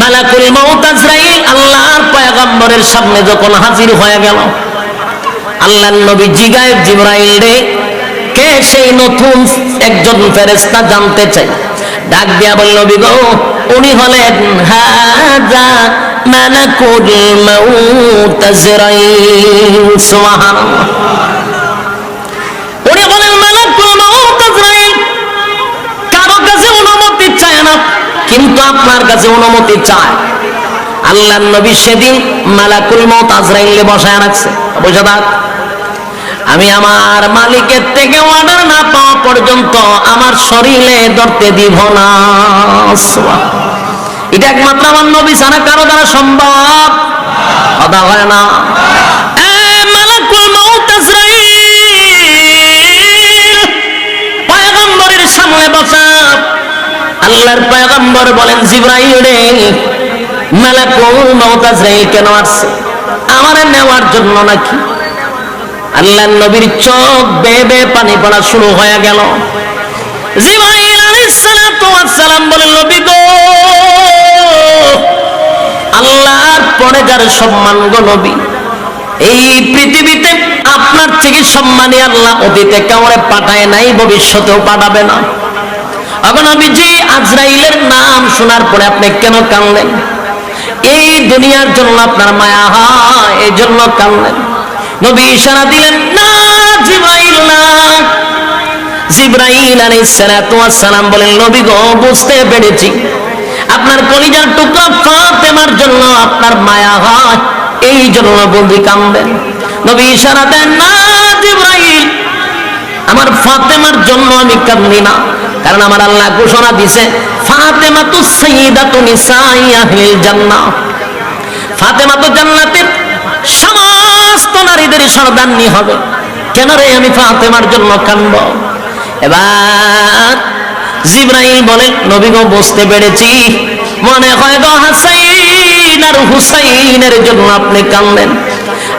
মালাকুল মউত আজরাইল আল্লাহর পয়গম্বরের সামনে যখন হাজির হয়ে গেল, আল্লাহর নবী জিগায়, জিবরাইল রে, কে সেই নতুন একজন ফেরেশতা জানতে চাই। ডাক দিয়া বলল, নবী গো, উনি হলেন হাজা মালাকুল মউত আজরাইল। সুবহানাল্লাহ। উনি বলেন মালাকুল মউত আজরাইল কারো কাছে অনুমতি চায় না, কিন্তু আপনার কাছে অনুমতি চায়। আল্লাহর নবী সেদিন মালাকুল মউত আজরাইলকে বসায় রাখছে, বসে থাক, আমি আমার মালিকের থেকে অর্ডার না পাওয়া পর্যন্ত আমার শরীরে ধরতে দিব না। এটা একমাত্র আমার নবী ছাড়া কারো দ্বারা সম্ভব কথা হয় না। মালাকুল মউত আজরাইল পয়গম্বরের সামনে বসা। আল্লাহর পয়গম্বর বলেন, জিবরাইল রে, মালাকুল মউত আজরাইল কেন আসছে? আমারে নেওয়ার জন্য নাকি? আল্লাহর নবীর চোখ বেয়ে বেয়ে পানি পড়া শুরু হয়ে গেল। জিবরাইল আলাইহিস সালাতু ওয়াস সালাম বলেন, নবী গো, আল্লাহর পরে যার সম্মান গো নবী, এই পৃথিবীতে আপনার থেকে সম্মানী আল্লাহ অতীতে কাউরে পাঠায় নাই, ভবিষ্যতেও পাঠাবে না। এখন নবীজি, আজরাইলের নাম শোনার পরে আপনি কেন কাঁদলেন? এই দুনিয়ার জন্য আপনার মায়া হয়, এই জন্য কাঁদলেন। নবী ইশারা দিলেন, না জিবরাইল না। জিবরাইল আলাইহিস সালাতু ওয়াস সালাম বলেন, নবী গো, বুঝতে পেরেছি আপনার কলিজার টুকরা ফাতেমার জন্য আপনার মায়া হয়, এই জন্য বলছি কাঁদবেন। নবী ইশারা দেন, না জিবরাইল, আমার ফাতেমার জন্য আমি কাঁদি না, কারণ আমার আল্লাহ ঘোষণা দিয়েছে, ফাতেমাতু সাইয়্যিদাতু নিসাই আহলিল জান্নাহ, ফাতেমা তো জান্নাতের সমস্ত নারীদের সর্দারনি হবে। কেন রে আমি ফাতেমার জন্য কাঁদব? এবার জিবরাইল বলে, নবী গো, বুঝতে পেরেছি, মনে হয় গো হাসাইন আর হুসাইনের জন্য আপনি কাঁদলেন।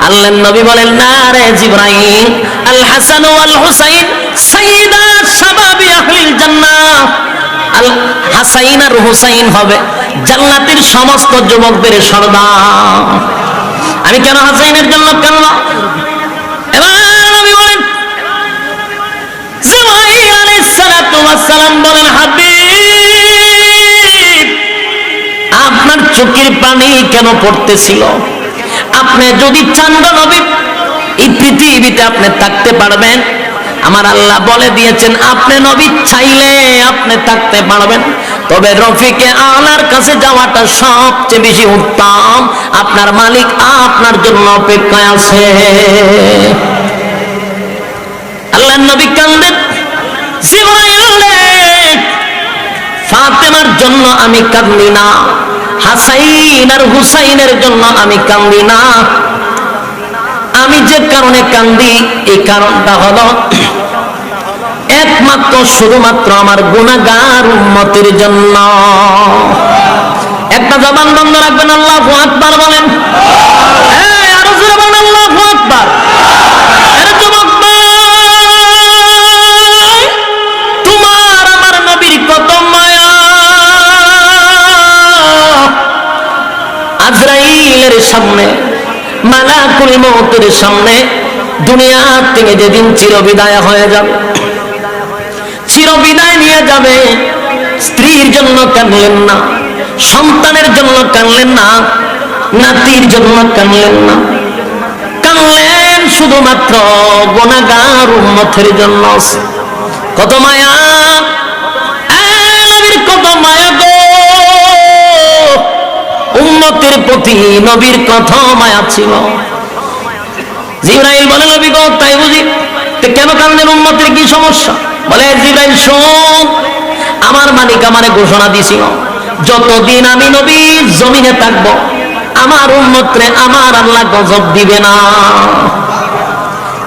আল্লাহর নবী বলেন, না রে জিবরাইল, আল হাসান ওয়াল হুসাইন সাইয়্যিদা শাবাবি আহলিল জান্নাহ। আল হাসাইন আর হুসাইন হবে জান্নাতের সমস্ত যুবকদের সর্দার। আমি কেন হাসাইনের জন্য কাঁদব? এবার নবী বলেন, জিবরাইল আলাইহিস সালাতু ওয়াস সালাম বলেন, হাবিব, আপনার চোখের পানি কেন পড়তেছিল? আপনি যদি চান গো নবী, এই পৃথিবীতে আপনি থাকতে পারবেন। আমার আল্লাহ বলে দিয়েছেন, আপনি নবী চাইলে আপনি থাকতে পারবেন, তবে রফিকে আলার কাছে যাওয়াটা সবচেয়ে বেশি উত্তম। আপনার মালিক আপনার জন্য অপেক্ষায় আছে। আল্লাহর নবী কাঁদেন, জিবরাইল রে, ফাতেমার জন্য আমি কাঁদি না, হাসাইন আর হুসাইনের জন্য আমি কাঁদি না। আমি যে কারণে কাঁদি, এই কারণটা হলো একমাত্র শুধুমাত্র আমার গুনাহগার উম্মতের জন্য। একটা জবান বন্ধ রাখবেন, আল্লাহু আকবার বলেন। আরো জোরে বলেন, আল্লাহু আকবার। যুবক ভাই, তোমার আমার নবীর কত মায়া। আজরাইলের সামনে, মালাকুল মউতের সামনে দুনিয়া থেকে যেদিন চিরবিদায় হয়ে যাবে, চিরবিদায় নিয়ে যাবে, স্ত্রীর জন্য কাঁদলেন না, সন্তানের জন্য কাঁদলেন না, নাতির জন্য কাঁদলেন না, কাঁদলেন শুধুমাত্র গুনাহগার উম্মতের জন্য। কত মায়া, নবীর কত মায়া গো, উম্মতের প্রতি নবীর কত মায়া ছিল। জিবরাইল বলে, নবী গো, তাই বুঝি? কেন কাঁদেন? উম্মতের কি সমস্যা? বলে, জিবরাইল শোন, আমার মালিক আমারে ঘোষণা দিছিল, যতদিন আমি নবী জমিনে থাকবো, আমার উম্মতরে আমার আল্লাহ গজব দিবে না।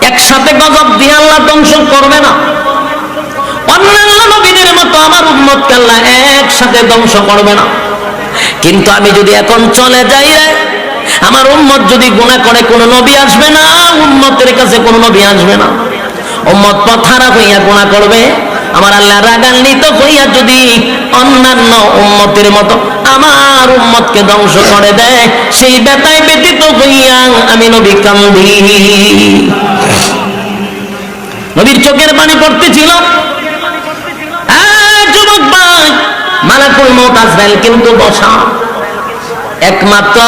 একসাথে গজব দিয়ে আল্লাহ ধ্বংস করবে না। অন্যান্য নবীদের মতো আমার উম্মতকে আল্লাহ একসাথে ধ্বংস করবে না। কিন্তু আমি যদি এখন চলে যাই, আমার উম্মত যদি গুনাহ করে, কোন নবী আসবে না, উম্মতের কাছে কোন নবী আসবে না। উম্মত পথহারা হইয়া গুনাহ করবে, আমার আল্লাহ রাগান্বিত হইয়া যদি অন্যান্য উম্মতের মতো আমার উম্মতকে ধ্বংস করে দেয়, সেই ব্যথায় ব্যথিত হইয়া আমি নবী কান্দি। নবীর চোখের পানি পড়তেছিল। যুবক ভাই, মালাকুল মউত আজরাইল কিন্তু বসা, একমাত্র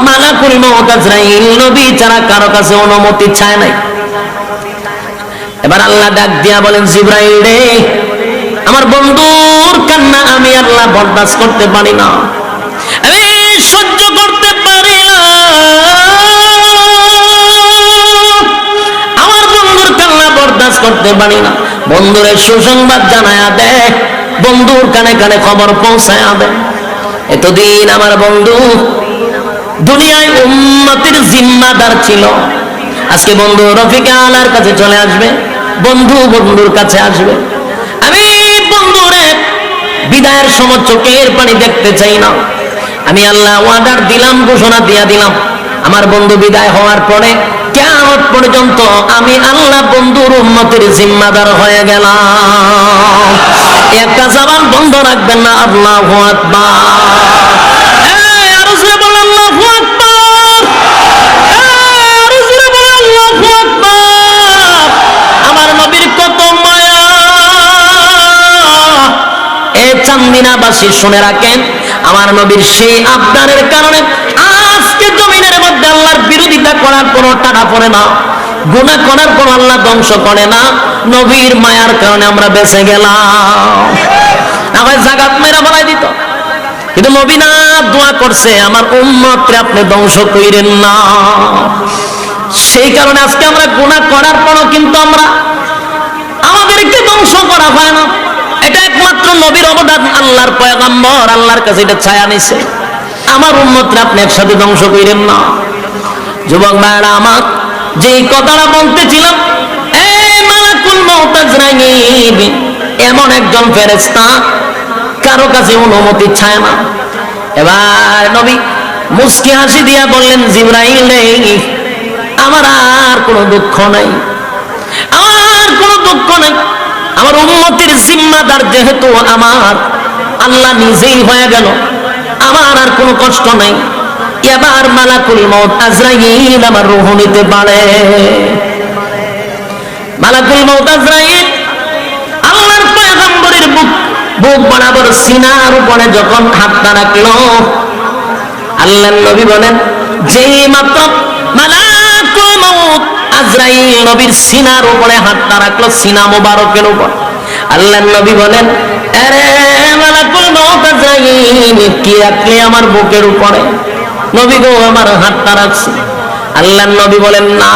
মালাকুল মউত আজরাইল নবী ছাড়া কারো কাছে অনুমতি চায় নাই। এবার আল্লাহ ডাক দিয়া বলেন, জিবরাইল রে, আমার বন্ধুর কান্না আমি আল্লাহ বরদাস্ত করতে পারি না, আমি সহ্য করতে পারি না। আমার বন্ধুর কান্না বরদাস্ত করতে পারি না। বন্ধুরে সুসংবাদ জানায়া দে, বন্ধুর কানে কানে খবর পৌঁছায়া দে। এতদিন আমার বন্ধু দুনিয়ায় উম্মতের জিম্মাদার ছিল, আজকে বন্ধু রফিকে আলার কাছে চলে আসবে, বন্ধু বন্ধুর কাছে আসবে। আমি বন্ধুরে বিদায়ের সময় চোখের পানি দেখতে চাই না। আমি আল্লাহ ওয়াদার দিলাম, ঘোষণা দিয়া দিলাম, আমার বন্ধু বিদায় হওয়ার পরে কিয়ামত পর্যন্ত আমি আল্লাহ বন্ধুর উম্মতের জিম্মাদার হয়ে গেলাম। একটা জবান বন্ধ রাখবেন না, আল্লাহু আকবার। আর জোরে বলেন আল্লাহু আকবার, আর জোরে বলেন আল্লাহু আকবার। আমার নবীর কত মায়া, এ চান্দিনাবাসী শুনে রাখেন, আমার নবীর সেই আবদারের কারণে আজকে জমিনের মধ্যে আল্লাহর বিরোধিতা করার কোনো টাকা পড়ে না, গুনাহ করার পর আল্লাহ ধ্বংস করে না। নবীর মায়ার কারণে আমরা বেঁচে গেলাম। আমার জাগাত মেরা বলাই দিত, কিন্তু নবী না দোয়া করছে, আমার উম্মতকে আপনি ধ্বংস কইরেন না। সেই কারণে আজকে আমরা গুনাহ করার পরও কিন্তু আমাদেরকে ধ্বংস করা হয় না। এটা একমাত্র নবীর অবদান। আল্লাহর পয়গম্বর আল্লাহর কাছে এটা ছায়া নিছে, আমার উম্মতরা আপনি একসাথে ধ্বংস কইরেন না। যুবক ভাইরা আমার, যেই কথাটা বলতেছিলাম, এই মালাকুল মউত আজরাইল এমন একজন ফেরেশতা, কারো কাছে অনুমতি চায় না। এবার নবী মুস্কি হাসি দিয়া বললেন, জিবরাইল রে, আমার আর কোনো দুঃখ নাই, আমার কোনো দুঃখ নাই। আমার উম্মতের জিম্মাদার যেহেতু আমার আল্লাহ নিজেই হয়ে গেল, আমার আর কোনো কষ্ট নাই। এবার মালাকুল মউত আজরাইল আমার রূহ নিতে পারে। মালাকুল মউত আজরাইল আল্লাহর পয়গম্বরের বুক বরাবর সিনার উপরে যখন হাতটা রাখলো, আল্লাহর নবী বলেন, যেই মাত্র মালাকুল মউত আজরাইল নবীর সিনার উপরে হাতটা রাখলো, সিনা মোবারকের উপর, আল্লাহর নবী বলেন, আরে মালাকুল মউত আজরাইল কি রাখলে আমার বুকের উপরে? নবী গো, আমার হাতটা রাখছি। আল্লাহর নবী বলেন, না,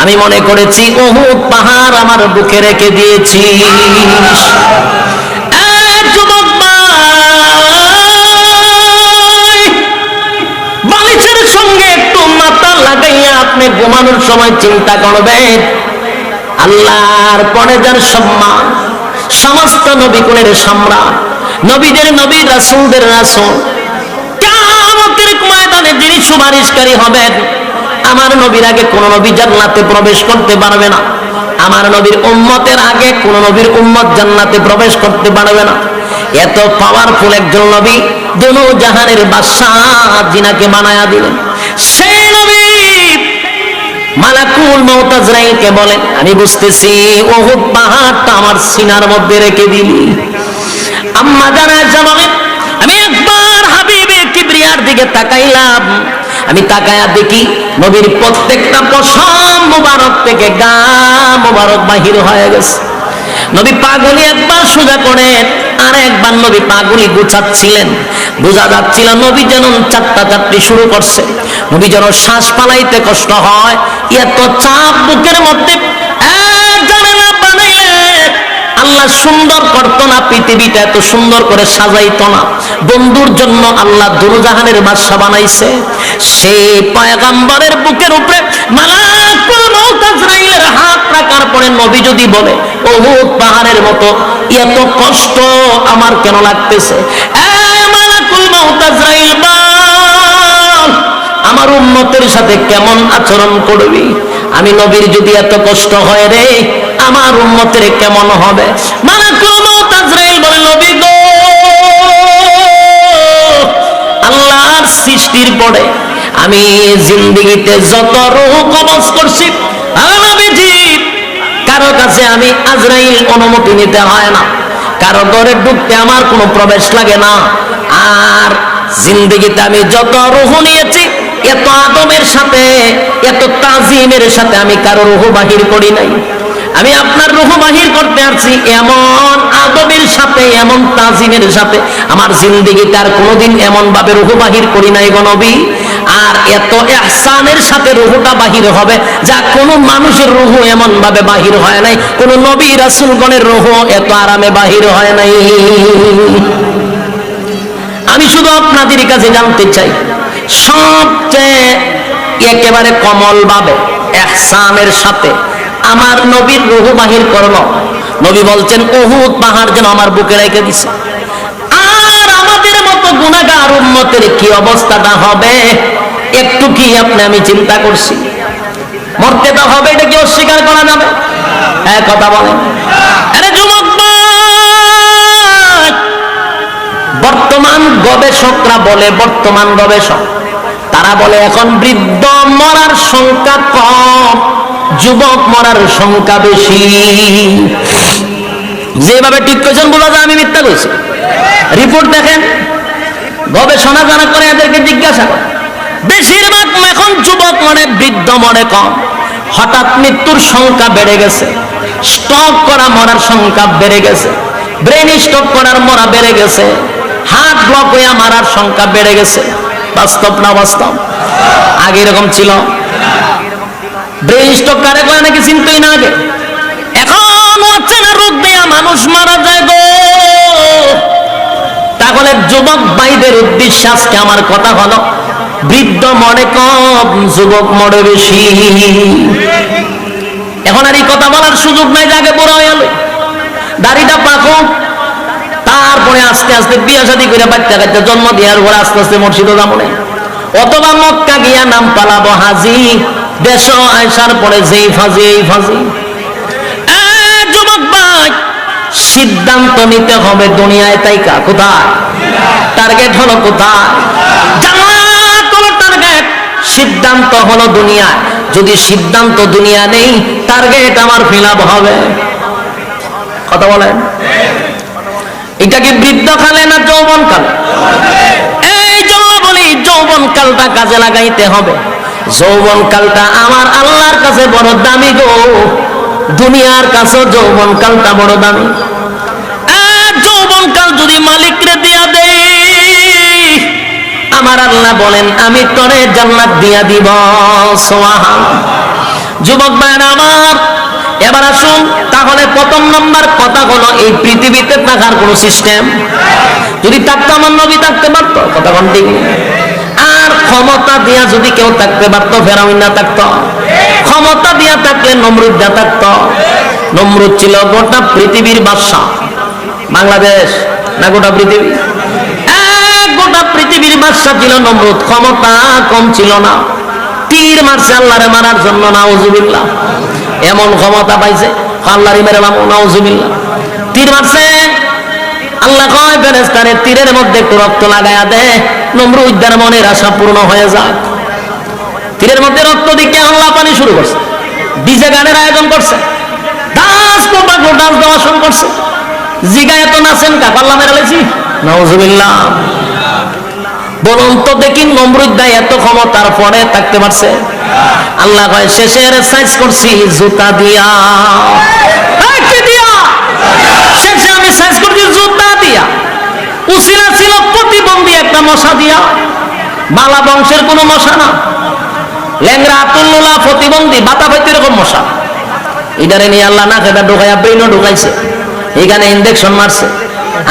আমি মনে করেছি উহুদ পাহাড় আমার বুকে রেখে দিয়েছি। যুবক বালিশের সঙ্গে একটু মাথা লাগাইয়া আপনি ঘুমানোর সময় চিন্তা করবেন, আল্লাহর পরে যার সম্মান, সমস্ত নবীকুলের সম্রাট, নবীদের নবী, রাসূলদের রাসূল, কিয়ামতের ময়দানে যিনি সুপারিশকারী হবেন, আমার নবীর আগে কোন নবী জান্নাতে প্রবেশ করতে পারবে না। আমার নবীর উম্মতের আগে কোন নবীর উম্মত জান্নাতে প্রবেশ করতে পারবে না। এত পাওয়ারফুল একজন নবী, দুনো জাহানের বাদশা যিনাকে বানায়া দিলেন, সেই নবী মালাকুল মউত আজরাইলকে বলেন, আমি বুঝতেছি উহুদ পাহাড়টা আমার সিনার মধ্যে রেখে দিলি। আম্মা জানা বলেন, আমি একবার হাবিবে কিবরিয়ার দিকে তাকাইলাম, আমি তাকায়া দেখি নবীর প্রত্যেকটা পশম মুবারক থেকে গা মুবারক বাহির হয়ে গেছে। নবী পাগুলি একবার সোজা করেন, আর একবার নবী পাগুলি গুছাচ্ছিলেন। বোঝা যাচ্ছিল নবী যেন চাপটি শুরু করছে, নবী যেন শ্বাস পালাইতে কষ্ট হয়, এত চাপ বুকের মধ্যে। আল্লাহ সুন্দর করতো না, পৃথিবীটা এত সুন্দর করে সাজাইতো না। বন্ধুর জন্য আল্লাহ দুরজাহানের বাদশা বানাইছে। সেই পয়গম্বরের বুকের উপরে মালাকুল মউত আজরাইলের হাত রাখার পরে নবী যদি বলে, উহুদ পাহাড়ের মতো এত কষ্ট আমার কেন লাগতেছে? মালাকুল মউত আজরাইল বল, আমার উম্মতের সাথে কেমন আচরণ করবি? আমি নবীর যদি এত কষ্ট হয় রে, আমার উম্মতের কেমন হবে? মালাকুল মউত আজরাইল বলে, নবী গো, আল্লাহর সৃষ্টির পরে আমি জিন্দেগিতে যত রূহ কবজ করছি, নবীজি কারো কাছে আমি আজরাইল অনুমতি নিতে হয় না, কারো ঘরে ঢুকতে আমার কোনো প্রবেশ লাগে না। আর জিন্দেগিতে আমি যত রূহ নিয়েছি, এত আদমের সাথে, এত তাজিমের সাথে আমি কারো রূহ বাহির করি নাই। আমি আপনার রূহ বাহির করতে আসছি এমন আদবের সাথে, এমন তাজিমের সাথে। আমার জিন্দেগিতে আর কোনোদিন এমন ভাবে রূহ বাহির করি নাই গো নবী। আর এত ইহসানের সাথে রূহটা বাহির হবে যা কোনো মানুষের রূহ এমন ভাবে বাহির হয় নাই, কোনো নবী রাসূলগণের রূহ এত আরামে বাহির হয় নাই। আমি শুধু আপনাদের কাছে জানতে চাই, সবচেয়ে একেবারে কমল ভাবে ইহসানের সাথে আমার নবীর রূহ বাহির করলো। নবী বলছেন, উহুদ পাহাড় যেন আমার বুকে রেখে দিছে। আর আমাদের মতো গুনাহগার উম্মতের কি অবস্থাটা হবে একটু কি আপনি আমি চিন্তা করছি? মরতে তো হবে, এটা কি অস্বীকার করা যাবে? হ্যাঁ, কথা বলেন। আরে যুবক, বর্তমান গবেষকরা বলে, বর্তমান গবেষক তারা বলে এখন বৃদ্ধ মরার সংখ্যা কম, যুবক মরার সংখ্যা বেশি। যেভাবে ঠিক করেছেন বোঝা যায় আমি মিথ্যা কইছি। রিপোর্ট দেখেন, গবেষণা যারা করে এদেরকে জিজ্ঞাসা করে, বেশিরভাগ এখন যুবক মরে, বৃদ্ধ মরে কম। হঠাৎ মৃত্যুর সংখ্যা বেড়ে গেছে, স্ট্রোক করা মরার সংখ্যা বেড়ে গেছে, ব্রেন স্ট্রোক করার মরা বেড়ে গেছে, হার্ট ব্লক হয়ে মারার সংখ্যা বেড়ে গেছে। বাস্তব না বাস্তব? আগে এরকম ছিল? ব্রেন স্ট্রোক কারে কয় নাকি চিন্তাই না আগে? এখন হচ্ছে না, রোগ দেয়া মানুষ মারা যায় গো। তাহলে যুবক ভাইদের উদ্দেশ্যে আজকে আমার কথা হলো, বৃদ্ধ মরে কম, যুবক মরে বেশি। এখন আর এই কথা বলার সুযোগ নাই যে আগে বুড়া হয়ে গেল, দাড়িটা পাকো, তারপরে আস্তে আস্তে বিয়া শাদী করে বাচ্চা কাচ্চা জন্ম দেওয়ার পরে আস্তে আস্তে মসজিদে যাবো না, অথবা মক্কা গিয়া নাম পালাবো হাজি, দেশ আসার পরে যেই ফাজি এই ফাজি। যুবক ভাই, সিদ্ধান্ত নিতে হবে দুনিয়ায় তাইকা কোথায়? টার্গেট হলো কোথায়? জান্নাত হলো টার্গেট, সিদ্ধান্ত হলো দুনিয়া। যদি সিদ্ধান্ত দুনিয়া নেই, টার্গেট আমার ফিলাপ হবে। কথা বলেন, এটা কি বৃদ্ধকালে না যৌবন কালে? এই জন্য বলি যৌবন কালটা কাজে লাগাইতে হবে। যৌবন কালটা আমার আল্লাহর কাছে বড় দামি গো, দুনিয়ার কাছে যৌবন কালটা বড় দামি। যৌবন কাল যদি মালিকরে দিয়া দেই, আমার আল্লাহ বলেন আমি তোরে জান্নাত দিয়া দিব। সুবহানাল্লাহ। যুবক ভাইরা আমার, এবার আসুন, তাহলে প্রথম নাম্বার কথা হলো এই পৃথিবীতে থাকার কোন সিস্টেম যদি থাকতো, আমার নবী থাকতে পারতো, কথা কোন ঠিক। আর ক্ষমতা দিয়া যদি কেউ থাকতে পারতো, ফেরাউন না থাকতো। ক্ষমতা দিয়া থাকলে নমরুদ না থাকতো। নমরুদ ছিল গোটা পৃথিবীর বাদশা। বাংলাদেশ না গোটা পৃথিবী? গোটা পৃথিবীর বাদশা ছিল নমরুদ। ক্ষমতা কম ছিল না, তীর মারছে আল্লাহরে মারার জন্য, নাউজুবিল্লাহ। এমন ক্ষমতা পাইছে, আল্লাহরে মেরে নাউজুবিল্লাহ। তীর মারছে, আল্লাহ কয় ফেরেশতারে তীরের মধ্যে একটু রক্ত লাগায়া দে, নমরুদের মনের আশা পূর্ণ হয়ে যাক। তীরের মধ্যে রক্ত দিকে আল্লাহ পানি শুরু করছে, ডিজে গানের আয়োজন করছে, ডান্স ডান্স দেওয়া শুরু করছে। জিগায় তো নাচেন কা, পাল্লা মেরে লেছি, নাউজুবিল্লাহ। বলুন তো দেখি, নমরুদ দায় এত ক্ষমতার পরে থাকতে পারছে? আল্লাহ কয় শেষের সাইজ করছি জুতা দিয়া। শেষে আমি সাইজ করছি জুতা দিয়া। উসিলা ছিল প্রতিবন্ধী একটা মশা দিয়া, বালা বংশের কোন মশা না, ল্যাংরা আতুল্লুলা প্রতিবন্ধী বাতাবাইতে এরকম মশা। এটারে নিয়ে আল্লাহ না খেটা ঢুকাইয়া ব্রেনও ঢুকাইছে, এখানে ইনজেকশন মারছে।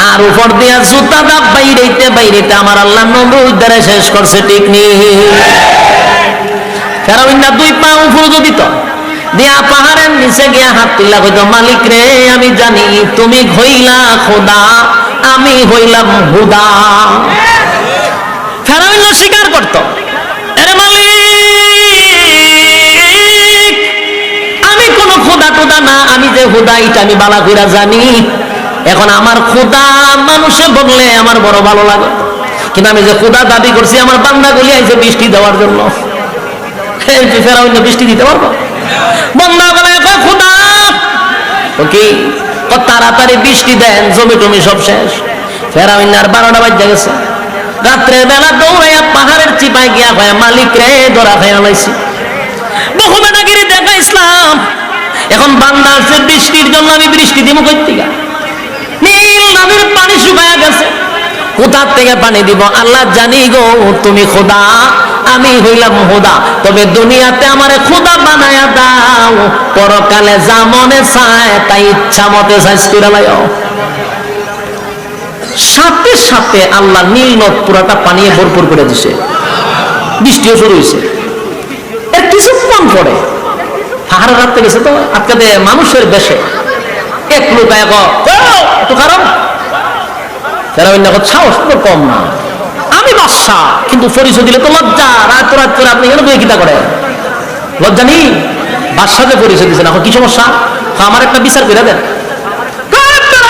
আর উপর দিয়া জুতা দা বাইরেতে বাইরেতে আমার আল্লাহ নমরুদ দ্বারা শেষ করছে। ঠিক নেই? ফেরাউন না দুই পা উপরে দিত দিয়া পাহাড়ের নিচে গিয়া হাত তুললা কইতো, মালিক রে আমি জানি তুমি হইলা খোদা, আমি হইলাম হুদা। ফেরাউন স্বীকার করত, আরে মালিক আমি কোন খোদা খোদা না, আমি যে খোদা এটা আমি বালা কইরা জানি। এখন আমার খোদা মানুষে বললে আমার বড় ভালো লাগে, কিন্তু আমি যে খোদা দাবি করছি আমার বান্দাগুলি আইছে বৃষ্টি দেওয়ার জন্য। ফেরাউন বৃষ্টি দিতে পারবো? বান্দাগুলো কয় খোদা ওকে তাড়াতাড়ি বৃষ্টি দেন, জমি টমি সব শেষ। ফেরাউন আর 12টা বাজে গেছে। রাত্রের বেলা দৌড়াইয়া পাহাড়ের চিপায় গিয়া কয় মালিক রে ধরা খাইয়া লাইছি। বহু বেটাগিরি দেখা ইসলাম। এখন বান্দা আছে বৃষ্টির জন্য, আমি বৃষ্টি দিব কই থেকে? নীল নদীর পানি শুকায়া গেছে, কোথা থেকে পানি দিব? আল্লাহ জানি গো তুমি খোদা, আমি হইলাম খোদা, তবে দুনিয়াতে আমারে খোদা বানায়া দাও, পরকালে যা মনে চায় তাই ইচ্ছা মতে সাইজ করে লাও। সাথে সাথে আল্লাহ নীল নদ পুরাটা পানি ভরপুর করে দিছে, বৃষ্টিও শুরু হয়েছে। এর কিছুক্ষণ পরে পাহাড়ে রাখতে গেছে তো আজকে মানুষের বেশে এক লোক একটু কারণ সাহস তো কম না, আমি বাদশা, কিন্তু পরিচয় দিলে তো লজ্জা। রাত রাত করে আপনি কেন কিতা করে? লজ্জা নেই? বাদশাকে পরিচয় দিচ্ছেন, এখন কি সমস্যা? আমার একটা বিচার করে দেন।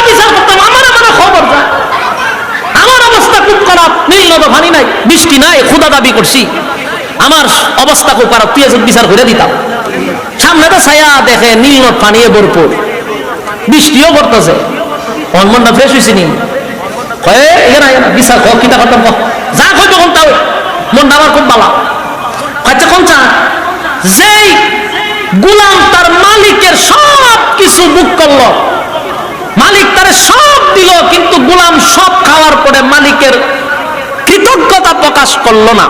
বিচার করতাম আমার আমার খবর যা, আমার অবস্থা খুব খারাপ, নীল নদ পানি নাই, বৃষ্টি নাই, ক্ষুধা দাবি করছি, আমার অবস্থা খুব খারাপ, তুই বিচার করে দিতাম। সামনে তো ছায়া দেখে নীল নদ পানিয়ে ভরপুর, বৃষ্টিও পড়তেছে, মনটা ফ্রেশ হয়েছে নি বিচার কিতা করতাম যা কই তখন তাও মনটা আমার খুব ভালো। আচ্ছা কোন চা যেই গুলাম তার মালিকের সব কিছু বুক করলো, মালিক তারে সব দিল, কিন্তু গুলাম সব খাওয়ার পরে মালিকের কৃতজ্ঞতা প্রকাশ করলো না,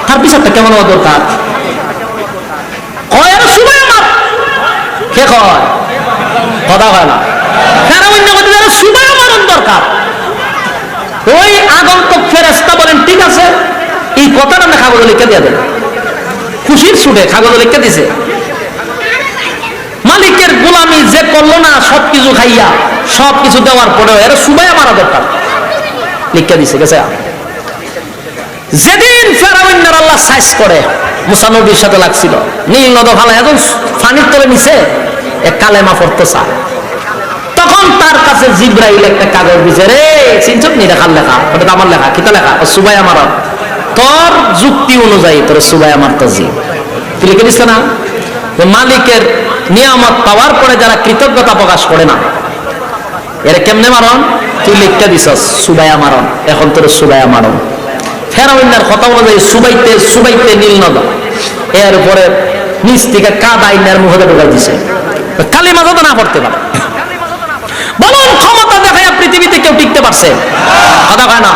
তার বিচারটা কেমন হওয়া দরকার? কয় সময় আমার কে কয় কথা হয় না, সময় মারণ দরকার। ওই আগন্তুক ফেরেশতা বলেন ঠিক আছে, এই কথাটা না কাগজে লিখে দিয়ে দেন, খুশির ছুটে কাগজে লিখে দিছে। মালিকের গোলামি যে করলো না সবকিছু খাইয়া, সবকিছু দেওয়ার পরে এর সুবাইয়া মারা দরকার, লিখে দিছে গেছে। যেদিন ফেরাউনের আল্লাহ সাইজ করে মুসা নবীর সাথে লাগছিল, নীল নদ ফালা এখন পানির তলে নিচে এক কালেমা পড়তে চায়, তখন তার কাছে জিব্রাইল একটা কাগজ দিছে, রে চিনছত নি লেখার লেখা, ওটা আমার লেখা, কিতা লেখা? সুবাইয়া মারা, তোর যুক্তি অনুযায়ী তোর সুবাইয়া মারতে জি, তুই লিখে দিস না? মালিকের নিয়ামত পাওয়ার পরে যারা কৃতজ্ঞতা প্রকাশ করে না, এরা কেমনে মারণ? তুই লিখতে দিছস সুবাইয়া মারণ, এখন তোর সুবাইয়া মারণ। ফেরাউনের কথা অনুযায়ী সুবাইতে সুবাইতে নীল নদ, এরপরে নিচ থেকে কাদা আইনের মুখে ঢুকাই দিছে, কালিমা যত না পড়তে পারে। বলুন ক্ষমতা দেখায় পৃথিবীতে কেউ টিকতে পারছে? কথা হয় না,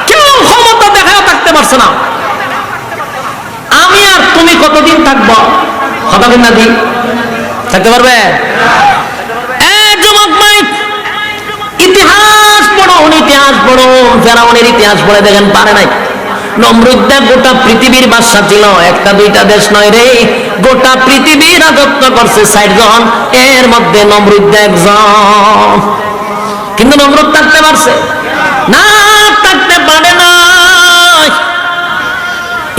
কেউ ক্ষমতা দেখায় থাকতে পারছে না। আমি আর তুমি কতদিন থাকবো? কথা বল না, দিন থাকতে পারবে? যুবক ভাই, ইতিহাস পড়ুন, ইতিহাস পড়ুন, ফেরাউনের ইতিহাস পড়ে দেখেন পারে নাই। নমরুদ্দা গোটা পৃথিবীর বাদশা ছিল, একটা দুইটা দেশ নয় রে, গোটা পৃথিবী রাজত্ব করছে 60 জন, এর মধ্যে নমরুদ্দা একজন। কিন্তু নমরুদ থাকতে পারছে না? থাকতে পারে না।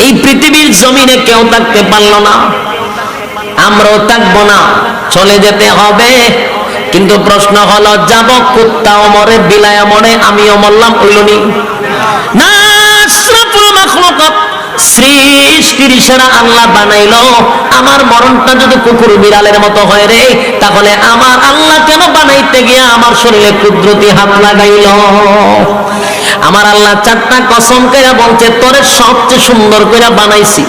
এই পৃথিবীর জমিনে কেউ থাকতে পারলো না, আমরাও থাকবো না, চলে যেতে হবে। কিন্তু প্রশ্ন হলো, যাব কুত্তাও মরে, বিলায়া মরে, আমিও মরলাম, হইলনি না? সৃষ্টির সেরা আল্লাহ বানাইলো, আমার মরণটা যদি কুকুর বিড়ালের মতো হয় রে, তাহলে আমার আল্লাহ কেন বানাইতে গিয়া আমার শরীরে কুদরতি হাত লাগাইল? আমার আল্লাহ 4টা কসম করে বলছে, তোরে সবচেয়ে সুন্দর করে বানাইছি।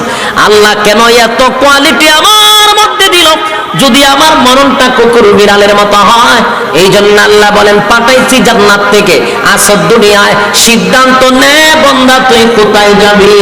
আল্লাহ কেন এত কোয়ালিটি আমার মধ্যে দিল যদি আমার মরণটা কুকুর বিড়ালের মতো হয়? এই জন্য আল্লাহ বলেন, পাঠাইছি জান্নাত থেকে, আসর দুনিয়ায়, সিদ্ধান্ত নে বান্দা তুই কোথায় যাবি।